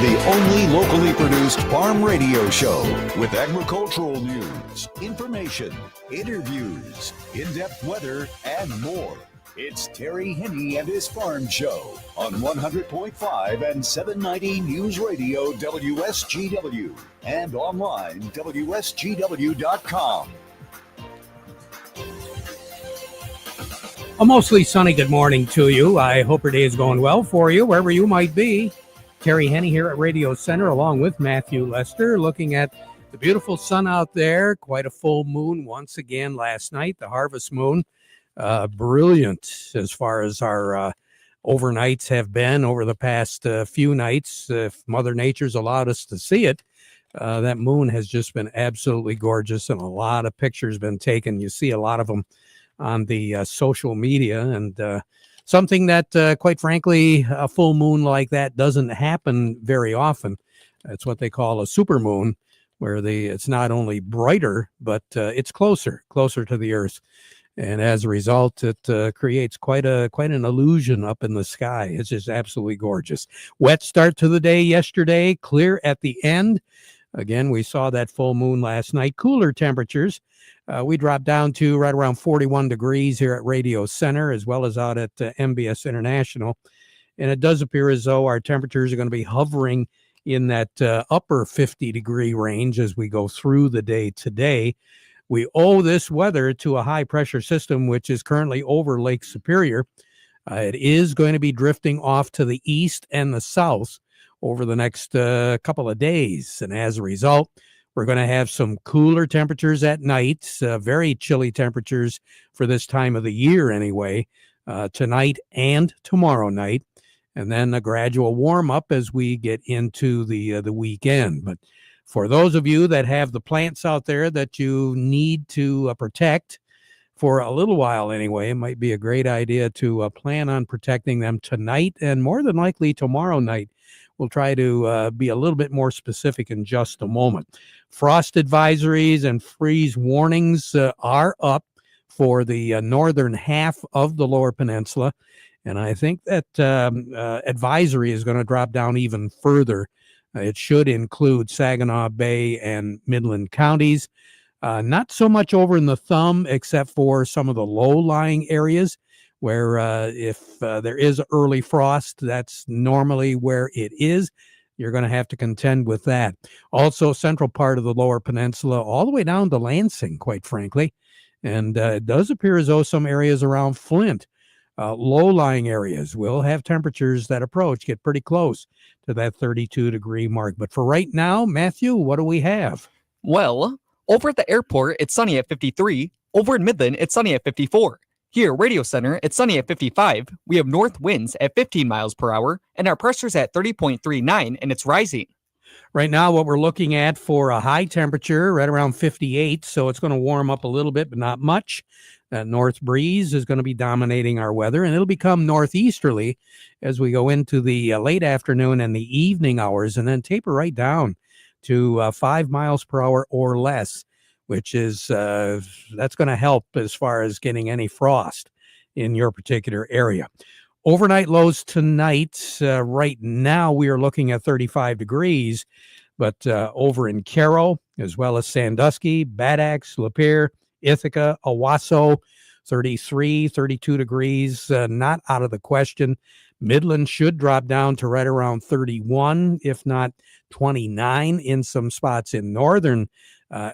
the only locally produced farm radio show with agricultural news, information, interviews, in-depth weather, and more. It's Terry Henne and his Farm Show on 100.5 and 790 News Radio WSGW and online WSGW.com. A mostly sunny good morning to you. I hope your day is going well for you, wherever you might be. Terry Henne here at Radio Center, along with Matthew Lester, looking at the beautiful sun out there. Quite a full moon once again last night, the harvest moon. Brilliant as far as our overnights have been over the past few nights. If Mother Nature's allowed us to see it, that moon has just been absolutely gorgeous, and a lot of pictures been taken. You see a lot of them on the social media, and something that, quite frankly, a full moon like that doesn't happen very often. It's what they call a supermoon, where it's not only brighter, but it's closer to the Earth. And as a result, it creates quite an illusion up in the sky. It's just absolutely gorgeous. Wet start to the day yesterday, clear at the end. Again, we saw that full moon last night. Cooler temperatures. We dropped down to right around 41 degrees here at Radio Center, as well as out at MBS International. And it does appear as though our temperatures are going to be hovering in that upper 50-degree range as we go through the day today. We owe this weather to a high-pressure system, which is currently over Lake Superior. It is going to be drifting off to the east and the south over the next couple of days. And as a result, we're going to have some cooler temperatures at night, very chilly temperatures for this time of the year anyway, tonight and tomorrow night, and then a gradual warm-up as we get into the weekend. But for those of you that have the plants out there that you need to protect for a little while anyway, it might be a great idea to plan on protecting them tonight and more than likely tomorrow night. We'll try to be a little bit more specific in just a moment. Frost advisories and freeze warnings are up for the northern half of the Lower Peninsula. And I think that advisory is going to drop down even further. It should include Saginaw Bay and Midland counties. Not so much over in the thumb, except for some of the low-lying areas where if there is early frost, that's normally where it is. You're going to have to contend with that. Also, central part of the Lower Peninsula, all the way down to Lansing, quite frankly. And it does appear as though some areas around Flint, low-lying areas, will have temperatures that get pretty close to that 32-degree mark. But for right now, Matthew, what do we have? Well, over at the airport, it's sunny at 53. Over in Midland, it's sunny at 54. Here, Radio Center, it's sunny at 55. We have north winds at 15 miles per hour, and our pressure's at 30.39, and it's rising. Right now, what we're looking at for a high temperature, right around 58, so it's going to warm up a little bit, but not much. That north breeze is going to be dominating our weather, and it'll become northeasterly as we go into the late afternoon and the evening hours, and then taper right down to 5 miles per hour or less, which is that's going to help as far as getting any frost in your particular area. Overnight lows tonight, right now we are looking at 35 degrees, but over in Carroll, as well as Sandusky, Bad Axe, Lapeer, Ithaca, Owasso, 33, 32 degrees, not out of the question. Midland should drop down to right around 31, if not 29 in some spots in northern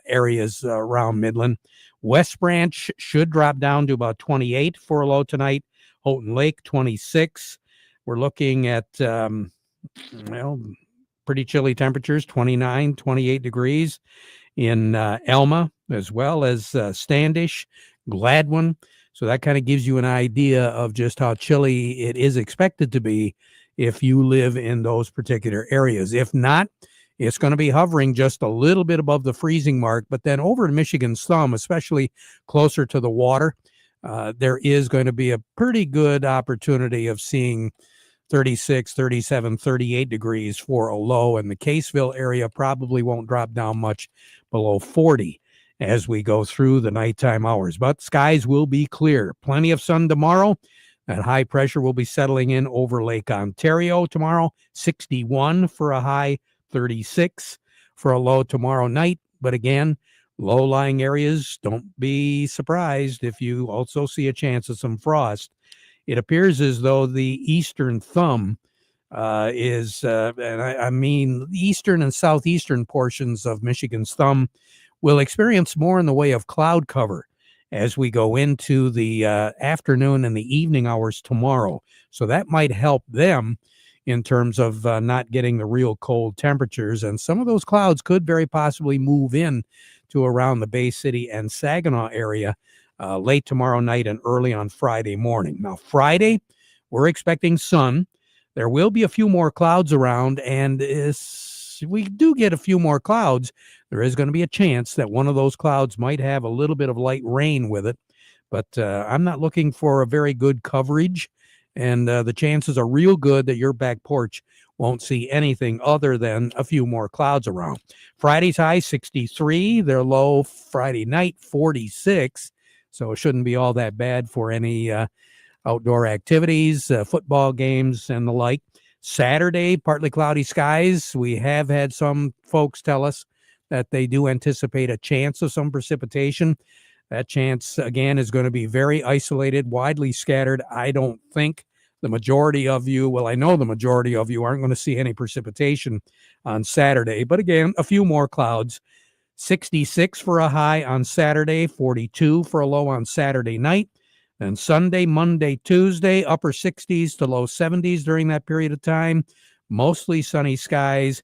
areas around Midland. West Branch should drop down to about 28 for a low tonight. Houghton Lake, 26. We're looking at, pretty chilly temperatures, 29, 28 degrees in Elma, as well as Standish, Gladwin. So that kind of gives you an idea of just how chilly it is expected to be if you live in those particular areas. If not, it's going to be hovering just a little bit above the freezing mark. But then over in Michigan's thumb, especially closer to the water, there is going to be a pretty good opportunity of seeing 36, 37, 38 degrees for a low, and the Caseville area probably won't drop down much below 40 as we go through the nighttime hours. But skies will be clear. Plenty of sun tomorrow. That high pressure will be settling in over Lake Ontario tomorrow, 61 for a high, 36 for a low tomorrow night. But again, low-lying areas, don't be surprised if you also see a chance of some frost. It appears as though the eastern thumb and I mean the eastern and southeastern portions of Michigan's thumb will experience more in the way of cloud cover as we go into the afternoon and the evening hours tomorrow. So that might help them in terms of not getting the real cold temperatures. And some of those clouds could very possibly move in to around the Bay City and Saginaw area late tomorrow night and early on Friday morning. Now, Friday, we're expecting sun. There will be a few more clouds around, and if we do get a few more clouds, there is going to be a chance that one of those clouds might have a little bit of light rain with it. But I'm not looking for a very good coverage, and the chances are real good that your back porch won't see anything other than a few more clouds around. Friday's high, 63. Their low Friday night, 46. So it shouldn't be all that bad for any outdoor activities, football games, and the like. Saturday, partly cloudy skies. We have had some folks tell us that they do anticipate a chance of some precipitation. That chance, again, is going to be very isolated, widely scattered. I don't think the majority of you, well, I know the majority of you aren't going to see any precipitation on Saturday. But again, a few more clouds. 66 for a high on Saturday, 42 for a low on Saturday night. And Sunday, Monday, Tuesday, upper 60s to low 70s during that period of time. Mostly sunny skies.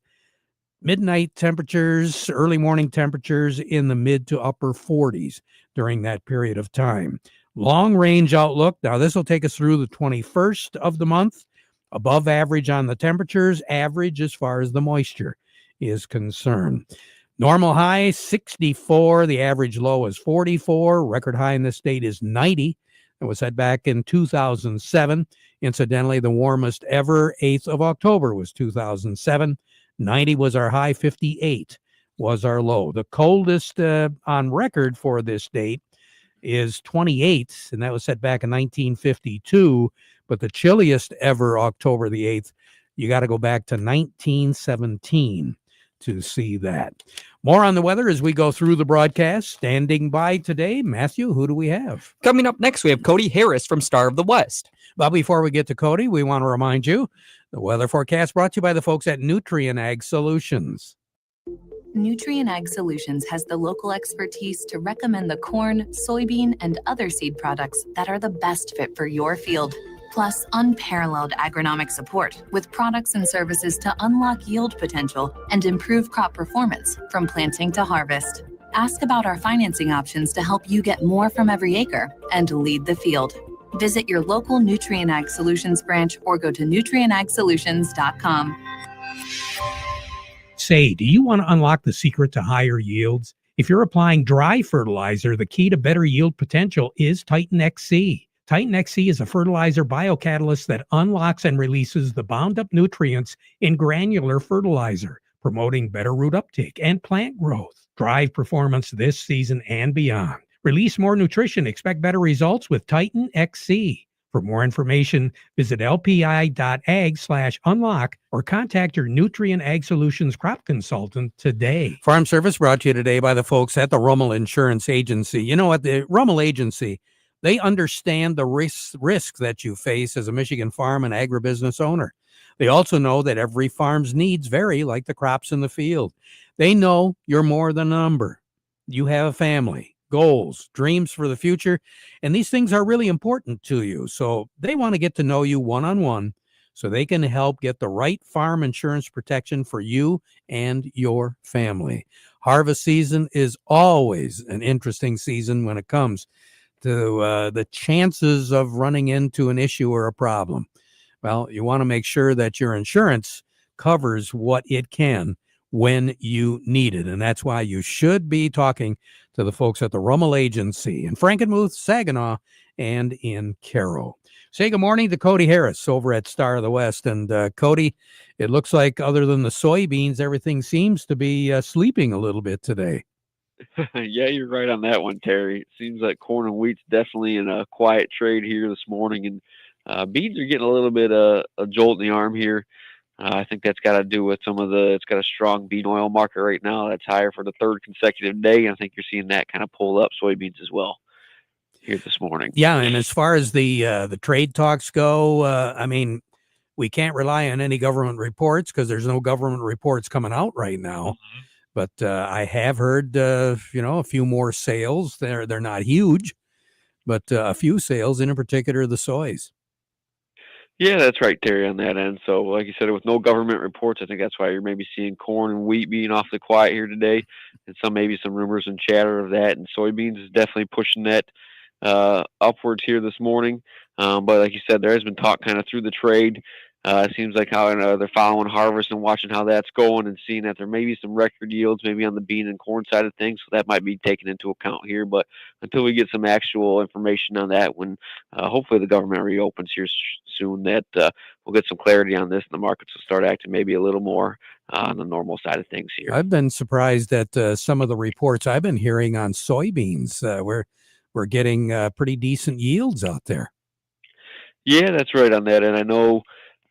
Midnight temperatures, early morning temperatures in the mid to upper 40s during that period of time. Long range outlook. Now, this will take us through the 21st of the month. Above average on the temperatures, average as far as the moisture is concerned. Normal high, 64. The average low is 44. Record high in this state is 90. It was set back in 2007. Incidentally, the warmest ever, 8th of October, was 2007. 90 was our high, 58 was our low. The coldest on record for this date is 28, and that was set back in 1952. But the chilliest ever, October the 8th, you got to go back to 1917 to see that. More on the weather as we go through the broadcast. Standing by today, Matthew, who do we have? Coming up next, we have Cody Harris from Star of the West. But before we get to Cody, we want to remind you, the weather forecast brought to you by the folks at Nutrien Ag Solutions. Nutrien Ag Solutions has the local expertise to recommend the corn, soybean, and other seed products that are the best fit for your field. Plus, unparalleled agronomic support with products and services to unlock yield potential and improve crop performance from planting to harvest. Ask about our financing options to help you get more from every acre and lead the field. Visit your local Nutrien Ag Solutions branch or go to nutrienagsolutions.com. Say, do you want to unlock the secret to higher yields? If you're applying dry fertilizer, the key to better yield potential is Titan XC. Titan XC is a fertilizer biocatalyst that unlocks and releases the bound-up nutrients in granular fertilizer, promoting better root uptake and plant growth. Drive performance this season and beyond. Release more nutrition. Expect better results with Titan XC. For more information, visit lpi.ag/unlock or contact your Nutrien Ag Solutions crop consultant today. Farm Service brought to you today by the folks at the Rummel Insurance Agency. You know, at the Rummel Agency, they understand the risk that you face as a Michigan farm and agribusiness owner. They also know that every farm's needs vary like the crops in the field. They know you're more than a number. You have a family, goals, dreams for the future, and these things are really important to you. So they want to get to know you one-on-one so they can help get the right farm insurance protection for you and your family. Harvest season is always an interesting season when it comes to the chances of running into an issue or a problem. Well, you want to make sure that your insurance covers what it can when you need it. And that's why you should be talking to the folks at the Rummel Agency in Frankenmuth, Saginaw, and in Carroll. Say good morning to Cody Harris over at Star of the West. And Cody, it looks like other than the soybeans, everything seems to be sleeping a little bit today. Yeah, you're right on that one, Terry. It seems like corn and wheat's definitely in a quiet trade here this morning, and Beans are getting a little bit a jolt in the arm here. I think that's got to do with it's got a strong bean oil market right now. That's higher for the third consecutive day. I think you're seeing that kind of pull up soybeans as well here this morning. Yeah, and as far as the trade talks go, I mean, we can't rely on any government reports because there's no government reports coming out right now. Mm-hmm. But I have heard, a few more sales. They're not huge, but a few sales, in particular the soys. Yeah, that's right, Terry, on that end. So, like you said, with no government reports, I think that's why you're maybe seeing corn and wheat being awfully quiet here today, and maybe some rumors and chatter of that. And soybeans is definitely pushing that upwards here this morning. But like you said, there has been talk kind of through the trade. It seems like how they're following harvest and watching how that's going and seeing that there may be some record yields maybe on the bean and corn side of things. So that might be taken into account here. But until we get some actual information on that, when hopefully the government reopens here soon, that we'll get some clarity on this and the markets will start acting maybe a little more on the normal side of things here. I've been surprised at some of the reports I've been hearing on soybeans. We're getting pretty decent yields out there. Yeah, that's right on that. And I know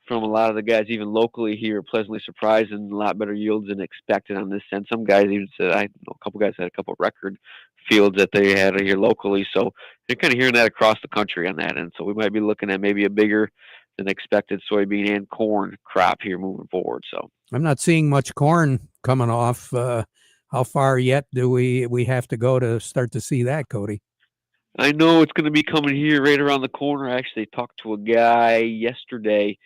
from a lot of the guys, even locally here, pleasantly surprised and a lot better yields than expected on this end. Some guys even said, I know a couple guys had a couple record fields that they had here locally. So you're kind of hearing that across the country on that end. So we might be looking at maybe a bigger than expected soybean and corn crop here moving forward. So I'm not seeing much corn coming off. How far yet do we have to go to start to see that, Cody? I know it's going to be coming here right around the corner. I actually talked to a guy yesterday.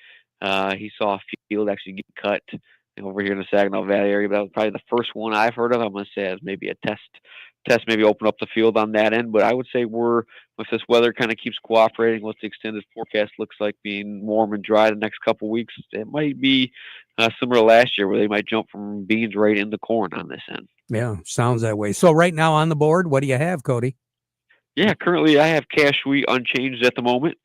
He saw a field actually get cut over here in the Saginaw Valley area, but that was probably the first one I've heard of. I'm going to say as maybe a test, maybe open up the field on that end. But I would say if this weather kind of keeps cooperating, what the extended forecast looks like being warm and dry the next couple of weeks, it might be similar to last year where they might jump from beans right into corn on this end. Yeah, sounds that way. So right now on the board, what do you have, Cody? Yeah, currently I have cash wheat unchanged at the moment.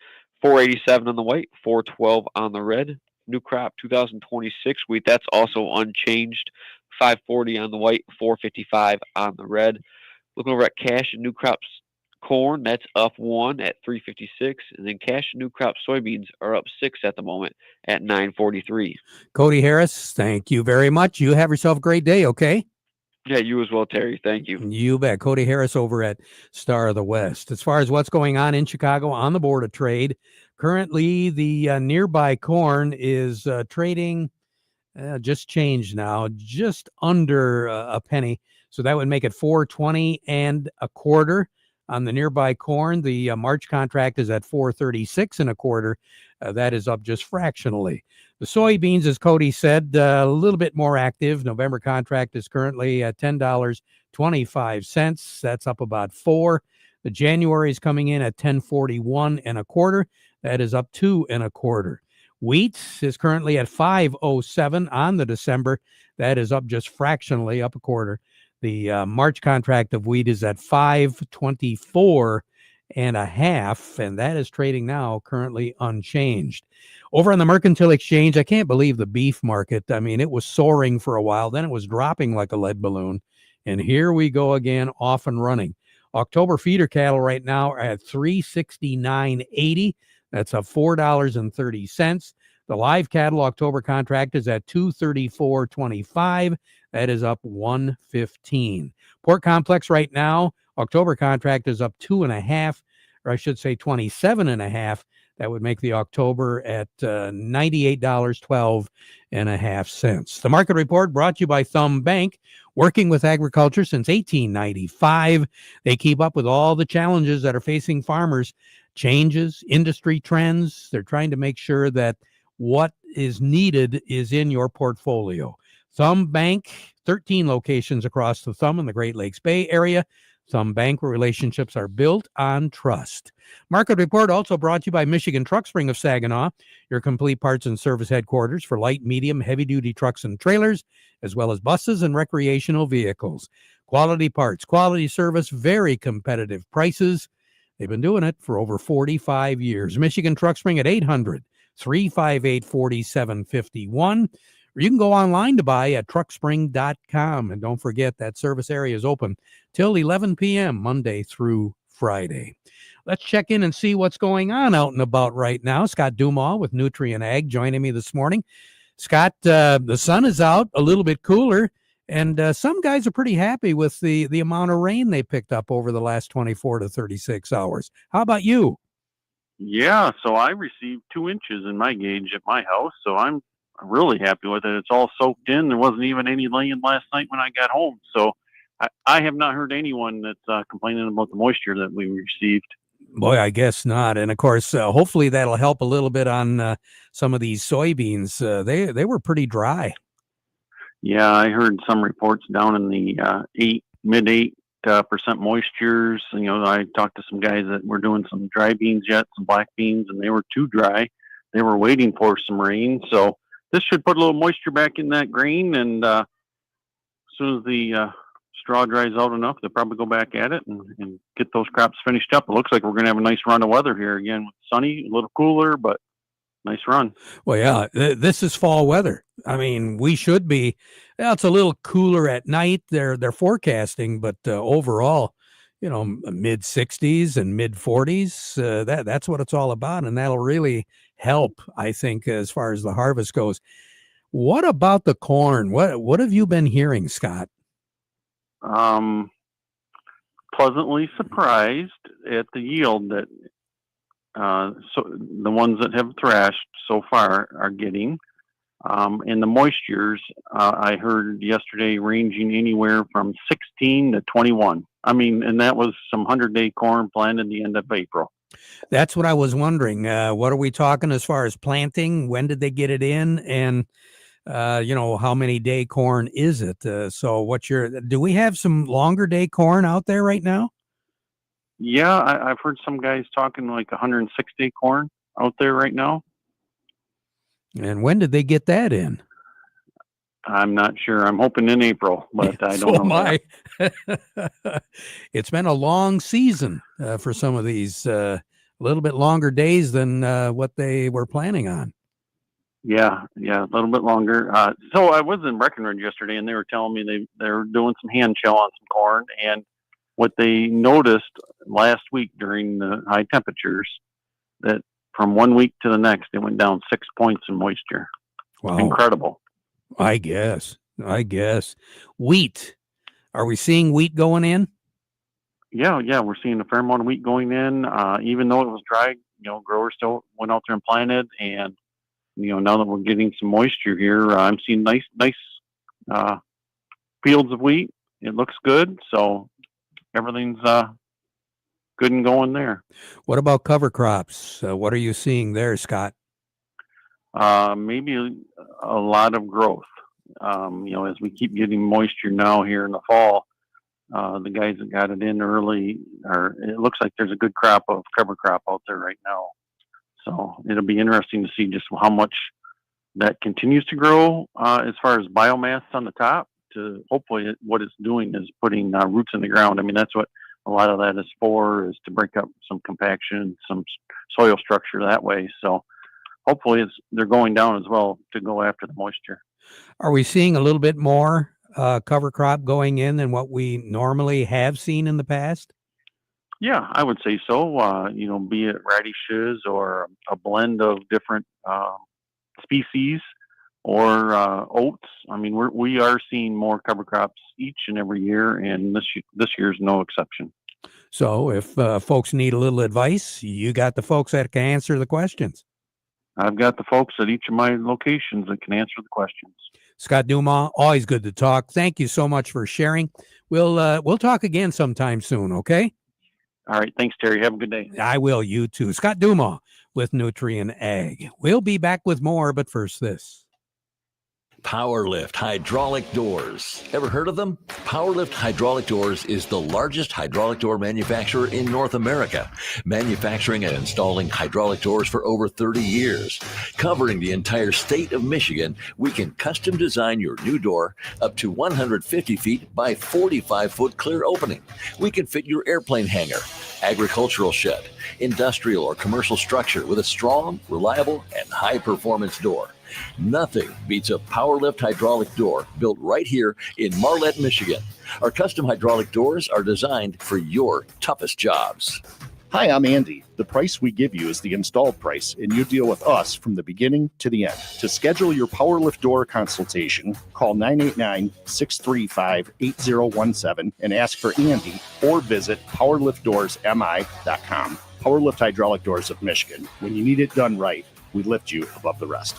487 on the white, 412 on the red. New crop 2026 wheat, that's also unchanged. 540 on the white, 455 on the red. Looking over at cash and new crops corn, that's up 1 at 356, and then cash and new crop soybeans are up 6 at the moment at 943. Cody Harris, thank you very much. You have yourself a great day, okay? Yeah, you as well, Terry. Thank you. You bet. Cody Harris over at Star of the West. As far as what's going on in Chicago on the Board of Trade, currently the nearby corn is trading, just changed now, just under a penny. So that would make it 420 and a quarter on the nearby corn. The March contract is at 436 and a quarter. That is up just fractionally. The soybeans, as Cody said, a little bit more active. November contract is currently at $10.25. That's up about 4. The January is coming in at 10.41 and a quarter. That is up 2 and a quarter. Wheat is currently at 5.07 on the December. That is up just fractionally, up a quarter. The March contract of wheat is at 5.24 and a half, and that is trading now currently unchanged. Over on the Mercantile Exchange, I can't believe the beef market. I mean, it was soaring for a while, then it was dropping like a lead balloon, and here we go again, off and running. October feeder cattle right now are at $369.80. That's up $4.30. The live cattle October contract is at $234.25. That is up $115. Pork complex right now, October contract is up 2.5, or I should say 27.5. That would make the October at $98.12.5. The market report brought to you by Thumb Bank, working with agriculture since 1895. They keep up with all the challenges that are facing farmers, changes, industry trends. They're trying to make sure that what is needed is in your portfolio. Thumb Bank, 13 locations across the Thumb in the Great Lakes Bay Area. Thumb Bank, where relationships are built on trust. Market report also brought to you by Michigan Truck Spring of Saginaw, your complete parts and service headquarters for light, medium, heavy-duty trucks and trailers, as well as buses and recreational vehicles. Quality parts, quality service, very competitive prices. They've been doing it for over 45 years. Michigan Truck Spring at 800-358-4751. Or you can go online to buy at truckspring.com. And don't forget that service area is open till 11 p.m. Monday through Friday. Let's check in and see what's going on out and about right now. Scott Dumas with Nutrien Ag joining me this morning. Scott, the sun is out, a little bit cooler, and some guys are pretty happy with the amount of rain they picked up over the last 24 to 36 hours. How about you? Yeah, so I received 2 inches in my gauge at my house, so I'm really happy with it. It's all soaked in. There wasn't even any laying last night when I got home. So I have not heard anyone that's complaining about the moisture that we received. Boy, I guess not. And of course, hopefully that'll help a little bit on some of these soybeans. They were pretty dry. Yeah, I heard some reports down in the mid 8% moistures. You know, I talked to some guys that were doing some dry beans yet, some black beans, and they were too dry. They were waiting for some rain. So this should put a little moisture back in that grain. And as soon as the straw dries out enough, they'll probably go back at it and get those crops finished up. It looks like we're going to have a nice run of weather here again. Sunny, a little cooler, but nice run. Well, yeah, this is fall weather. I mean, we should be. Yeah, it's a little cooler at night. They're forecasting, but overall, you know, mid 60s and mid 40s. That's what it's all about, and that'll really help, I think, as far as the harvest goes. What about the corn? What have you been hearing, Scott? Pleasantly surprised at the yield that so the ones that have thrashed so far are getting, and the moistures I heard yesterday ranging anywhere from 16 to 21. I mean, and that was some 100-day corn planted the end of April. That's what I was wondering. What are we talking as far as planting? When did they get it in? And how many day corn is it? So do we have some longer day corn out there right now? Yeah, I've heard some guys talking like 106-day corn out there right now. And when did they get that in? I'm not sure. I'm hoping in April, but I don't know. It's been a long season for some of these, a little bit longer days than what they were planning on. Yeah, a little bit longer. So I was in Breckenridge yesterday, and they were telling me they're doing some hand shell on some corn, and what they noticed last week during the high temperatures, that from 1 week to the next, it went down 6 points in moisture. Wow. Incredible. I guess. Wheat. Are we seeing wheat going in? Yeah, we're seeing a fair amount of wheat going in. Even though it was dry, growers still went out there and planted, and now that we're getting some moisture here, I'm seeing nice fields of wheat. It looks good, so everything's good and going there. What about cover crops? What are you seeing there, Scott? Maybe a lot of growth. As we keep getting moisture now here in the fall, the guys that got it in early, it looks like there's a good crop of cover crop out there right now. So it'll be interesting to see just how much that continues to grow as far as biomass on the top. To hopefully what it's doing is putting roots in the ground. I mean, that's what a lot of that is to break up some compaction, some soil structure that way. So hopefully they're going down as well to go after the moisture. Are we seeing a little bit more cover crop going in than what we normally have seen in the past? Yeah, I would say so. Be it radishes or a blend of different species or oats. I mean, we are seeing more cover crops each and every year, and this year's no exception. So if folks need a little advice, you got the folks that can answer the questions. I've got the folks at each of my locations that can answer the questions. Scott Dumas, always good to talk. Thank you so much for sharing. We'll talk again sometime soon, okay? All right. Thanks, Terry. Have a good day. I will. You too. Scott Dumas with Nutrien Ag. We'll be back with more, but first this. PowerLift hydraulic doors. Ever heard of them? PowerLift hydraulic doors is the largest hydraulic door manufacturer in North America, manufacturing and installing hydraulic doors for over 30 years. Covering the entire state of Michigan, we can custom design your new door up to 150 feet by 45-foot clear opening. We can fit your airplane hangar, agricultural shed, industrial or commercial structure with a strong, reliable, and high-performance door. Nothing beats a power lift hydraulic door built right here in Marlette, Michigan. Our custom hydraulic doors are designed for your toughest jobs. Hi, I'm Andy. The price we give you is the installed price, and you deal with us from the beginning to the end. To schedule your power lift door consultation, call 989-635-8017 and ask for Andy, or visit powerliftdoorsmi.com. Power Lift Hydraulic Doors of Michigan. When you need it done right, we lift you above the rest.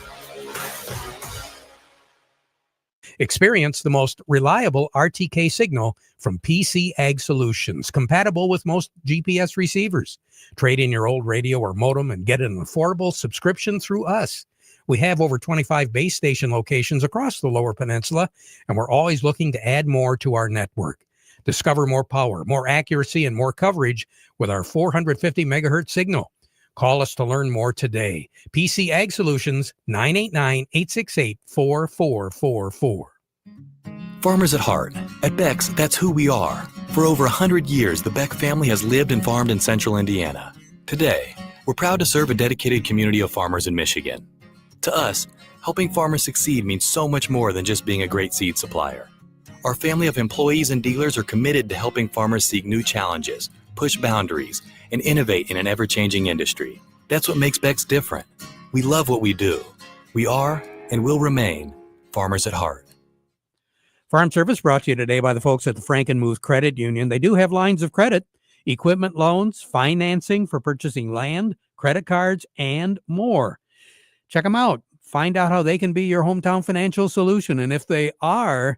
Experience the most reliable RTK signal from PC Ag Solutions, compatible with most GPS receivers. Trade in your old radio or modem and get an affordable subscription through us. We have over 25 base station locations across the Lower Peninsula, and we're always looking to add more to our network. Discover more power, more accuracy, and more coverage with our 450 megahertz signal. Call us to learn more today. PC Ag Solutions, 989-868-4444. Farmers at heart. At Beck's, that's who we are. For over 100 years, the Beck family has lived and farmed in central Indiana. Today, we're proud to serve a dedicated community of farmers in Michigan. To us, helping farmers succeed means so much more than just being a great seed supplier. Our family of employees and dealers are committed to helping farmers seek new challenges, push boundaries, and innovate in an ever-changing industry. That's what makes Beck's different. We love what we do. We are and will remain farmers at heart. Farm Service brought to you today by the folks at the Frankenmuth Credit Union. They do have lines of credit, equipment loans, financing for purchasing land, credit cards, and more. Check them out. Find out how they can be your hometown financial solution. And if they are,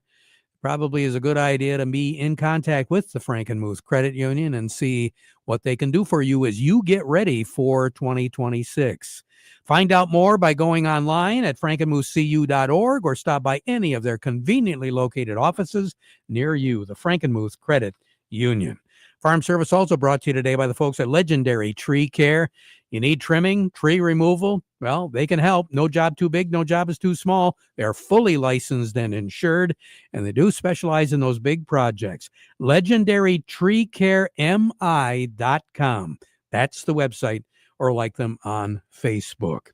probably is a good idea to be in contact with the Frankenmuth Credit Union and see what they can do for you as you get ready for 2026. Find out more by going online at frankenmuthcu.org or stop by any of their conveniently located offices near you, the Frankenmuth Credit Union. Farm Service also brought to you today by the folks at Legendary Tree Care. You need trimming, tree removal? Well, they can help. No job too big, no job is too small. They're fully licensed and insured, and they do specialize in those big projects. LegendaryTreeCareMI.com. That's the website, or like them on Facebook.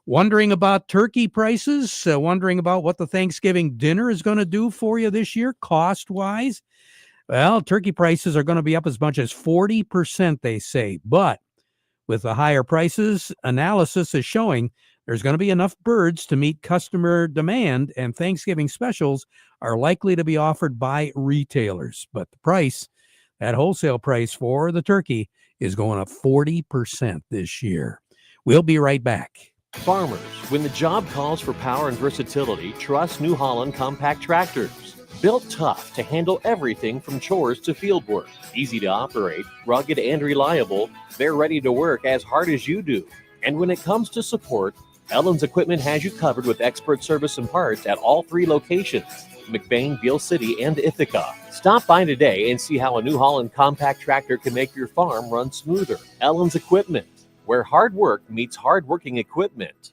Wondering about turkey prices? Wondering about what the Thanksgiving dinner is going to do for you this year, cost-wise? Well, turkey prices are going to be up as much as 40%, they say. But with the higher prices, analysis is showing there's going to be enough birds to meet customer demand, and Thanksgiving specials are likely to be offered by retailers. But the price, that wholesale price for the turkey, is going up 40% this year. We'll be right back. Farmers, when the job calls for power and versatility, trust New Holland compact tractors. Built tough to handle everything from chores to field work. Easy to operate, rugged and reliable, they're ready to work as hard as you do. And when it comes to support, Ellen's Equipment has you covered with expert service and parts at all three locations, McBain, Beale City, and Ithaca. Stop by today and see how a New Holland compact tractor can make your farm run smoother. Ellen's Equipment, where hard work meets hard-working equipment.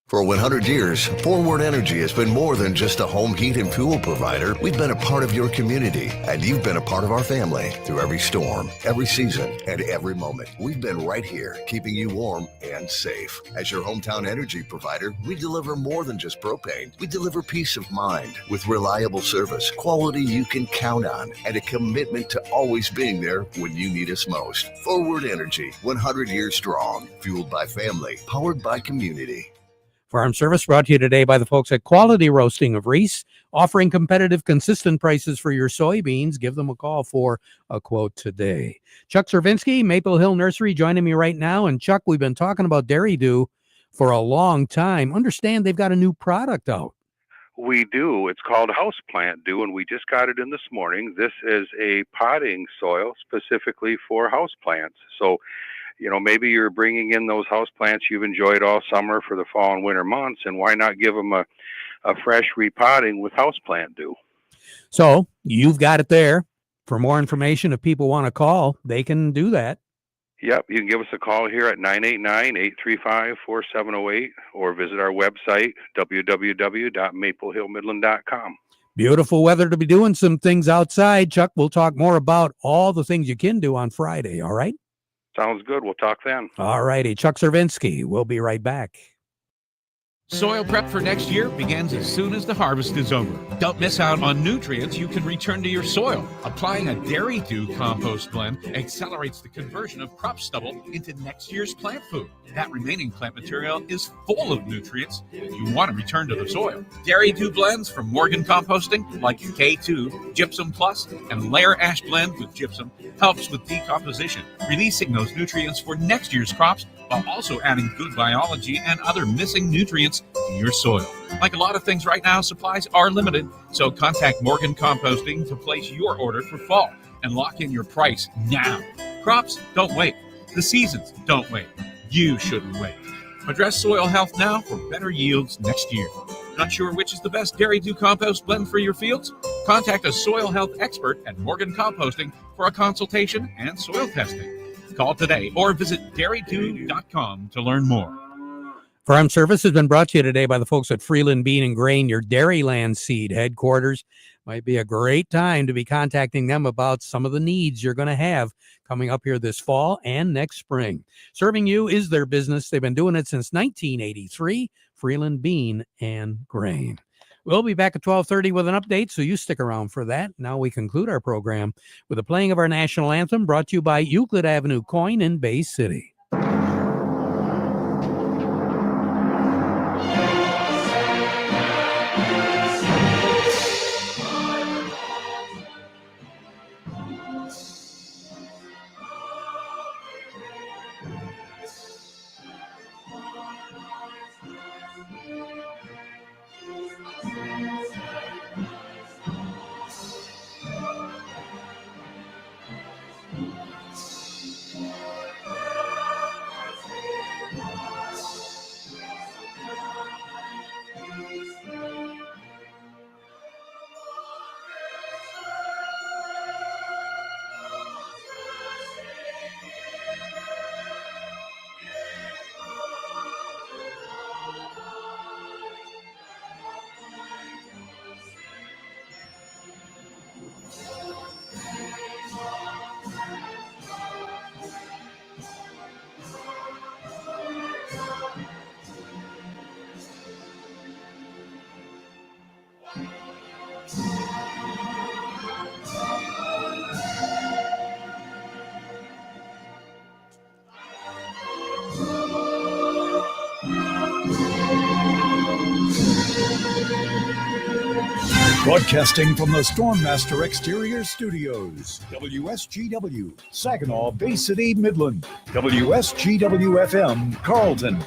For 100 years, Forward Energy has been more than just a home heat and fuel provider. We've been a part of your community, and you've been a part of our family through every storm, every season, and every moment. We've been right here, keeping you warm and safe. As your hometown energy provider, we deliver more than just propane. We deliver peace of mind with reliable service, quality you can count on, and a commitment to always being there when you need us most. Forward Energy, 100 years strong, fueled by family, powered by community. Farm Service brought to you today by the folks at Quality Roasting of Reese, offering competitive, consistent prices for your soybeans. Give them a call for a quote today. Chuck Cervinsky, Maple Hill Nursery, joining me right now. And Chuck, we've been talking about Dairy Dew for a long time. Understand they've got a new product out. We do. It's called Houseplant Dew, and we just got it in this morning. This is a potting soil specifically for houseplants. So maybe you're bringing in those house plants you've enjoyed all summer for the fall and winter months, and why not give them a fresh repotting with Houseplant Dew? So you've got it there. For more information, if people want to call, they can do that. Yep, you can give us a call here at 989-835-4708 or visit our website, www.maplehillmidland.com. Beautiful weather to be doing some things outside. Chuck, we'll talk more about all the things you can do on Friday, all right? Sounds good. We'll talk then. All righty. Chuck Cervinsky. We'll be right back. Soil prep for next year begins as soon as the harvest is over. Don't miss out on nutrients you can return to your soil. Applying a Dairy Dew compost blend accelerates the conversion of crop stubble into next year's plant food. That remaining plant material is full of nutrients you want to return to the soil. Dairy Dew blends from Morgan Composting, like K2, Gypsum Plus, and Layer Ash Blend with Gypsum, helps with decomposition, releasing those nutrients for next year's crops while also adding good biology and other missing nutrients to your soil. Like a lot of things right now, supplies are limited, so contact Morgan Composting to place your order for fall and lock in your price now. Crops don't wait. The seasons don't wait. You shouldn't wait. Address soil health now for better yields next year. Not sure which is the best Dairy Dew compost blend for your fields? Contact a soil health expert at Morgan Composting for a consultation and soil testing. Call today or visit dairydew.com to learn more. Farm Service has been brought to you today by the folks at Freeland Bean and Grain, your Dairyland seed headquarters. Might be a great time to be contacting them about some of the needs you're going to have coming up here this fall and next spring. Serving you is their business. They've been doing it since 1983, Freeland Bean and Grain. We'll be back at 12:30 with an update, so you stick around for that. Now we conclude our program with the playing of our national anthem, brought to you by Euclid Avenue Coin in Bay City. Broadcasting from the Stormmaster Exterior Studios, WSGW, Saginaw, Bay City, Midland, WSGW FM, Carlton.